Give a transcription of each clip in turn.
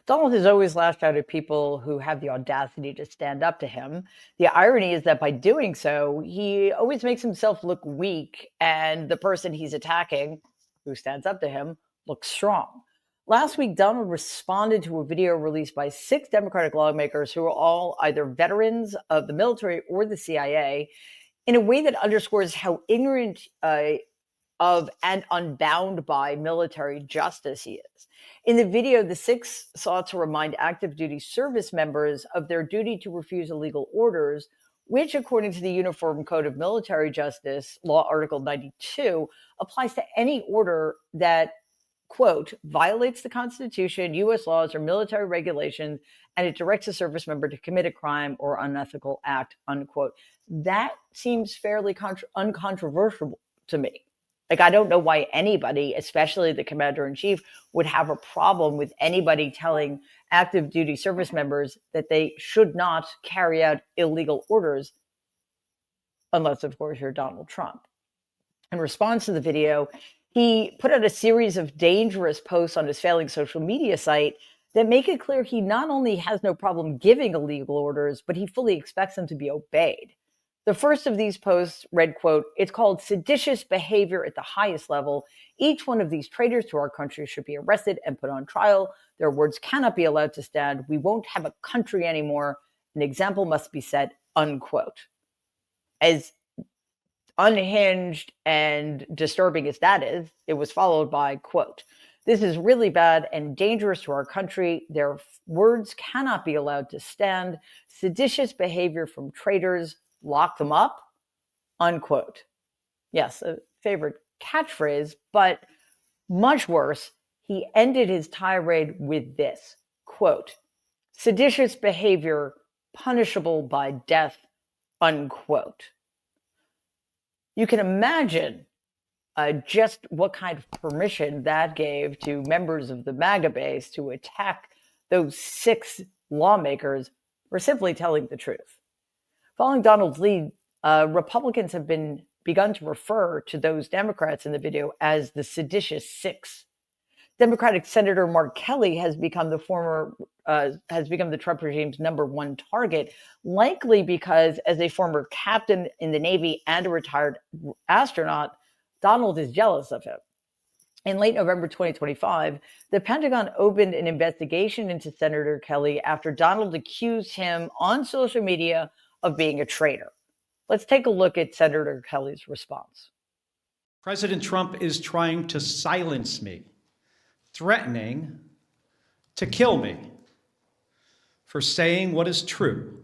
Donald has always lashed out at people who have the audacity to stand up to him. The irony is that by doing so, he always makes himself look weak, and the person he's attacking, who stands up to him, looks strong. Last week, Donald responded to a video released by 6 Democratic lawmakers who are all either veterans of the military or the CIA in a way that underscores how ignorant of and unbound by military justice he is. In the video, the 6 sought to remind active duty service members of their duty to refuse illegal orders, which, according to the Uniform Code of Military Justice, Law Article 92, applies to any order that, quote, violates the Constitution, U.S. laws, or military regulations, and it directs a service member to commit a crime or unethical act, unquote. That seems fairly uncontroversial to me. Like, I don't know why anybody, especially the commander-in-chief, would have a problem with anybody telling active duty service members that they should not carry out illegal orders, unless, of course, you're Donald Trump. In response to the video, he put out a series of dangerous posts on his failing social media site that make it clear he not only has no problem giving illegal orders, but he fully expects them to be obeyed. The first of these posts read, quote, "It's called seditious behavior at the highest level. Each one of these traitors to our country should be arrested and put on trial. Their words cannot be allowed to stand. We won't have a country anymore. An example must be set," unquote. As unhinged and disturbing as that is, it was followed by, quote, "This is really bad and dangerous to our country. Their words cannot be allowed to stand. Seditious behavior from traitors. Lock them up," unquote. Yes, a favorite catchphrase, but much worse, he ended his tirade with this, quote, "Seditious behavior punishable by death," unquote. You can imagine just what kind of permission that gave to members of the MAGA base to attack those 6 lawmakers for simply telling the truth. Following Donald's lead, Republicans have begun to refer to those Democrats in the video as the seditious 6. Democratic Senator Mark Kelly has become the Trump regime's #1 target, likely because, as a former captain in the Navy and a retired astronaut, Donald is jealous of him. In late November 2025, the Pentagon opened an investigation into Senator Kelly after Donald accused him on social media of being a traitor. Let's take a look at Senator Kelly's response. President Trump is trying to silence me, threatening to kill me for saying what is true.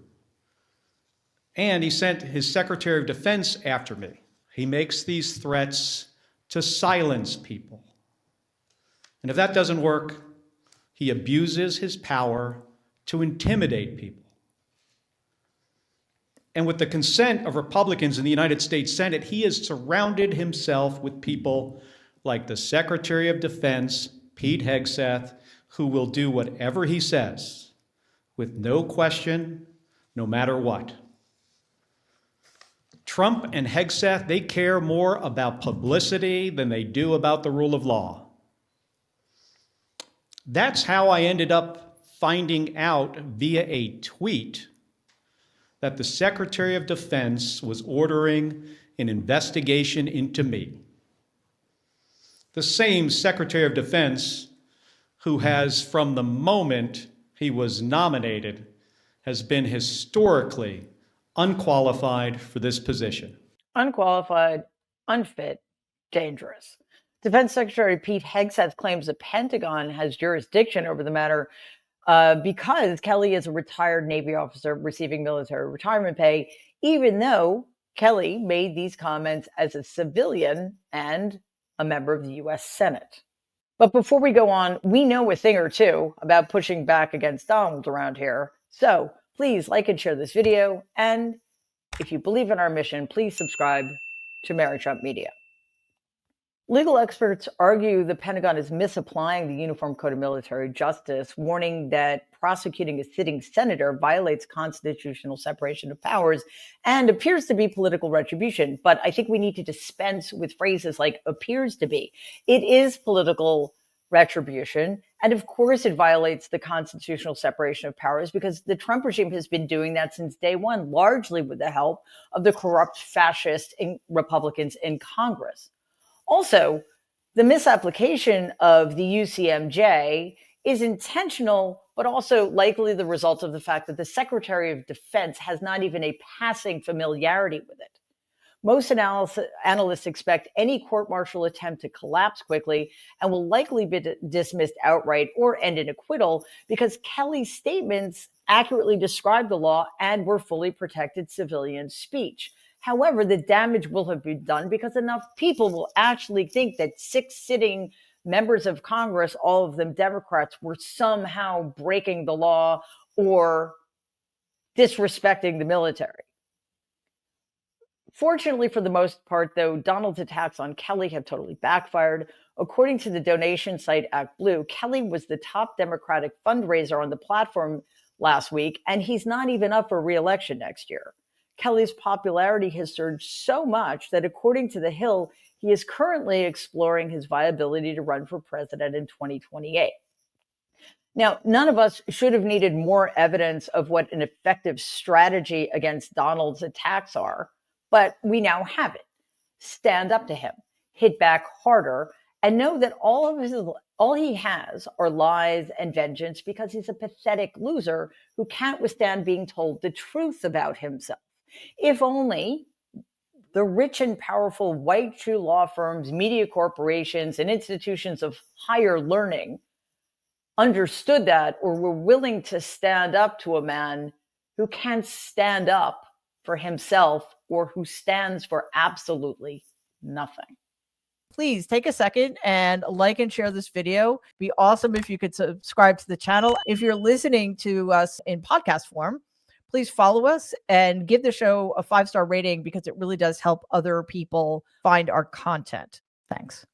And he sent his Secretary of Defense after me. He makes these threats to silence people. And if that doesn't work, he abuses his power to intimidate people. And with the consent of Republicans in the United States Senate, he has surrounded himself with people like the Secretary of Defense, Pete Hegseth, who will do whatever he says with no question, no matter what. Trump and Hegseth, they care more about publicity than they do about the rule of law. That's how I ended up finding out via a tweet that the Secretary of Defense was ordering an investigation into me. The same Secretary of Defense who has, from the moment he was nominated, has been historically unqualified for this position. Unqualified, unfit, dangerous. Defense Secretary Pete Hegseth claims the Pentagon has jurisdiction over the matter because Kelly is a retired Navy officer receiving military retirement pay, even though Kelly made these comments as a civilian and a member of the U.S. Senate. But before we go on, we know a thing or two about pushing back against Donald around here. So please like and share this video. And if you believe in our mission, please subscribe to Mary Trump Media. Legal experts argue the Pentagon is misapplying the Uniform Code of Military Justice, warning that prosecuting a sitting senator violates constitutional separation of powers and appears to be political retribution. But I think we need to dispense with phrases like appears to be. It is political retribution, And of course, it violates the constitutional separation of powers because the Trump regime has been doing that since day one, largely with the help of the corrupt fascist Republicans in Congress. Also, the misapplication of the UCMJ is intentional, but also likely the result of the fact that the Secretary of Defense has not even a passing familiarity with it. Most analysts expect any court-martial attempt to collapse quickly and will likely be dismissed outright or end in acquittal because Kelly's statements accurately described the law and were fully protected civilian speech. However, the damage will have been done because enough people will actually think that 6 sitting members of Congress, all of them Democrats, were somehow breaking the law or disrespecting the military. Fortunately, for the most part, though, Donald's attacks on Kelly have totally backfired. According to the donation site ActBlue, Kelly was the top Democratic fundraiser on the platform last week, and he's not even up for re-election next year. Kelly's popularity has surged so much that, according to The Hill, he is currently exploring his viability to run for president in 2028. Now, none of us should have needed more evidence of what an effective strategy against Donald's attacks are, but we now have it. Stand up to him, hit back harder, and know that all he has are lies and vengeance because he's a pathetic loser who can't withstand being told the truth about himself. If only the rich and powerful white shoe law firms, media corporations, and institutions of higher learning understood that or were willing to stand up to a man who can't stand up for himself or who stands for absolutely nothing. Please take a second and like and share this video. Be awesome if you could subscribe to the channel. If you're listening to us in podcast form, please follow us and give the show a 5-star rating because it really does help other people find our content. Thanks.